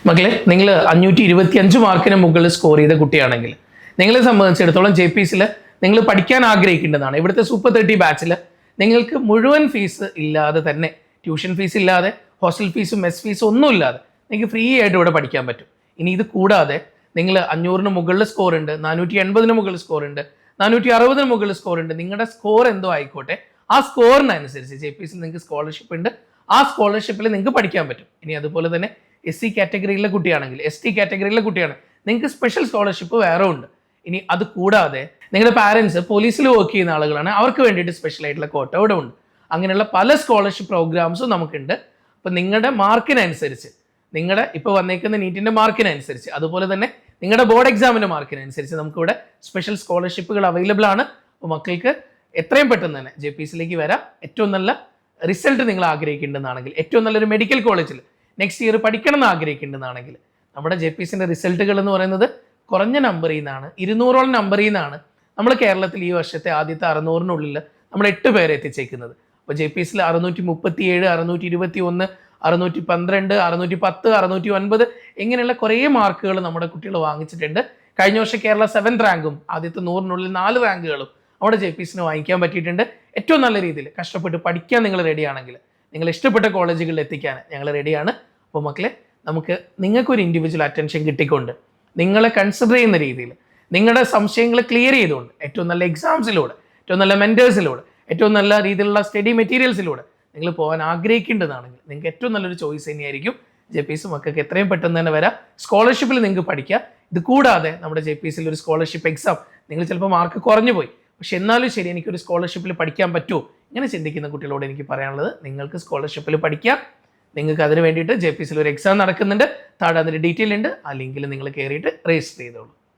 മക്കളെ, നിങ്ങൾ 525 മാർക്കിന് മുകളിൽ സ്കോർ ചെയ്ത കുട്ടിയാണെങ്കിൽ നിങ്ങളെ സംബന്ധിച്ചിടത്തോളം JPCയിൽ നിങ്ങൾ പഠിക്കാൻ ആഗ്രഹിക്കേണ്ടതാണ്. ഇവിടുത്തെ സൂപ്പർ 30 ബാച്ചിൽ നിങ്ങൾക്ക് മുഴുവൻ ഫീസ് ഇല്ലാതെ തന്നെ, ട്യൂഷൻ ഫീസ് ഇല്ലാതെ, ഹോസ്റ്റൽ ഫീസും മെസ് ഫീസും ഒന്നും ഇല്ലാതെ നിങ്ങൾക്ക് ഫ്രീ ആയിട്ട് ഇവിടെ പഠിക്കാൻ പറ്റും. ഇനി ഇത് കൂടാതെ നിങ്ങൾ 500-ന് മുകളിൽ സ്കോർ ഉണ്ട്, 480-ന് മുകളിൽ സ്കോർ ഉണ്ട്, 460-ന് മുകളിൽ സ്കോർ ഉണ്ട്, നിങ്ങളുടെ സ്കോർ എന്തോ ആയിക്കോട്ടെ, ആ സ്കോറിനനുസരിച്ച് JPCയിൽ നിങ്ങൾക്ക് സ്കോളർഷിപ്പ് ഉണ്ട്. ആ സ്കോളർഷിപ്പിൽ നിങ്ങൾക്ക് പഠിക്കാൻ പറ്റും. ഇനി അതുപോലെ തന്നെ SC കാറ്റഗറിയിലെ കുട്ടിയാണെങ്കിൽ, ST കാറ്റഗറിയിലെ കുട്ടിയാണ്, നിങ്ങൾക്ക് സ്പെഷ്യൽ സ്കോളർഷിപ്പ് വേറെ ഉണ്ട്. ഇനി അത് കൂടാതെ നിങ്ങളുടെ പാരൻസ് പോലീസിൽ വർക്ക് ചെയ്യുന്ന ആളുകളാണ്, അവർക്ക് വേണ്ടിയിട്ട് സ്പെഷ്യൽ ആയിട്ടുള്ള കോട്ട ഇവിടെ ഉണ്ട്. അങ്ങനെയുള്ള പല സ്കോളർഷിപ്പ് പ്രോഗ്രാംസും നമുക്കുണ്ട്. അപ്പം നിങ്ങളുടെ മാർക്കിനനുസരിച്ച്, നിങ്ങളുടെ ഇപ്പോൾ വന്നേക്കുന്ന നീറ്റിൻ്റെ മാർക്കിനനുസരിച്ച്, അതുപോലെ തന്നെ നിങ്ങളുടെ ബോർഡ് എക്സാമിൻ്റെ മാർക്കിനനുസരിച്ച് നമുക്കിവിടെ സ്പെഷ്യൽ സ്കോളർഷിപ്പുകൾ അവൈലബിൾ ആണ്. അപ്പോൾ മക്കൾക്ക് എത്രയും പെട്ടെന്ന് തന്നെ JPCയിലേക്ക് വരാം. ഏറ്റവും നല്ല റിസൾട്ട് നിങ്ങൾ ആഗ്രഹിക്കേണ്ടതാണെങ്കിൽ, ഏറ്റവും നല്ലൊരു മെഡിക്കൽ കോളേജിൽ നെക്സ്റ്റ് ഇയർ പഠിക്കണം എന്ന് ആഗ്രഹിക്കേണ്ടതാണെങ്കിൽ, നമ്മുടെ JPCൻ്റെ റിസൾട്ടുകൾ എന്ന് പറയുന്നത് കുറഞ്ഞ നമ്പറിൽ നിന്നാണ്, 200ഓളം നമ്പറിൽ നിന്നാണ് നമ്മൾ കേരളത്തിൽ ഈ വർഷത്തെ ആദ്യത്തെ 600-നുള്ളിൽ നമ്മൾ 8 പേരെ എത്തിച്ചേക്കുന്നത്. അപ്പോൾ JPCയിൽ 637, 621, 612, 610, 609 ഇങ്ങനെയുള്ള കുറേ മാർക്കുകൾ നമ്മുടെ കുട്ടികൾ വാങ്ങിച്ചിട്ടുണ്ട്. കഴിഞ്ഞ വർഷം കേരള 7th റാങ്കും ആദ്യത്തെ 100-നുള്ളിൽ 4 റാങ്കുകളും അവിടെ JPCന് വാങ്ങിക്കാൻ പറ്റിയിട്ടുണ്ട്. ഏറ്റവും നല്ല രീതിയിൽ കഷ്ടപ്പെട്ട് പഠിക്കാൻ നിങ്ങൾ റെഡിയാണെങ്കിൽ, നിങ്ങൾ ഇഷ്ടപ്പെട്ട കോളേജുകളിൽ എത്തിക്കാൻ ഞങ്ങൾ റെഡിയാണ്. അപ്പോൾ മക്കളെ, നമുക്ക് നിങ്ങൾക്കൊരു ഇൻഡിവിജ്വൽ അറ്റൻഷൻ കിട്ടിക്കൊണ്ട്, നിങ്ങളെ കൺസിഡർ ചെയ്യുന്ന രീതിയിൽ, നിങ്ങളുടെ സംശയങ്ങൾ ക്ലിയർ ചെയ്തുകൊണ്ട്, ഏറ്റവും നല്ല എക്സാംസിലൂടെ, ഏറ്റവും നല്ല മെൻറ്റേഴ്സിലൂടെ, ഏറ്റവും നല്ല രീതിയിലുള്ള സ്റ്റഡി മെറ്റീരിയൽസിലൂടെ നിങ്ങൾ പോകാൻ ആഗ്രഹിക്കേണ്ടതാണെങ്കിൽ നിങ്ങൾക്ക് ഏറ്റവും നല്ലൊരു ചോയ്സ് തന്നെയായിരിക്കും JPC. മക്കൾക്ക് എത്രയും പെട്ടെന്ന് തന്നെ വരാം. സ്കോളർഷിപ്പിൽ നിങ്ങൾക്ക് പഠിക്കാം. ഇത് കൂടാതെ നമ്മുടെ JPCയിൽ ഒരു സ്കോളർഷിപ്പ് എക്സാം, നിങ്ങൾ ചിലപ്പോൾ മാർക്ക് കുറഞ്ഞു പോയി, പക്ഷെ എന്നാലും ശരി, എനിക്കൊരു സ്കോളർഷിപ്പിൽ പഠിക്കാൻ പറ്റുമോ, ഇങ്ങനെ ചിന്തിക്കുന്ന കുട്ടികളോട് എനിക്ക് പറയാനുള്ളത്, നിങ്ങൾക്ക് സ്കോളർഷിപ്പിൽ പഠിക്കാം. നിങ്ങൾക്ക് അതിന് വേണ്ടിയിട്ട് JPCയിൽ ഒരു എക്സാം നടക്കുന്നുണ്ട്. താഴെ അതിൻ്റെ ഡീറ്റെയിൽ ഉണ്ട്. ആ ലിങ്കിൽ നിങ്ങൾ കയറിയിട്ട് രജിസ്റ്റർ ചെയ്തോളൂ.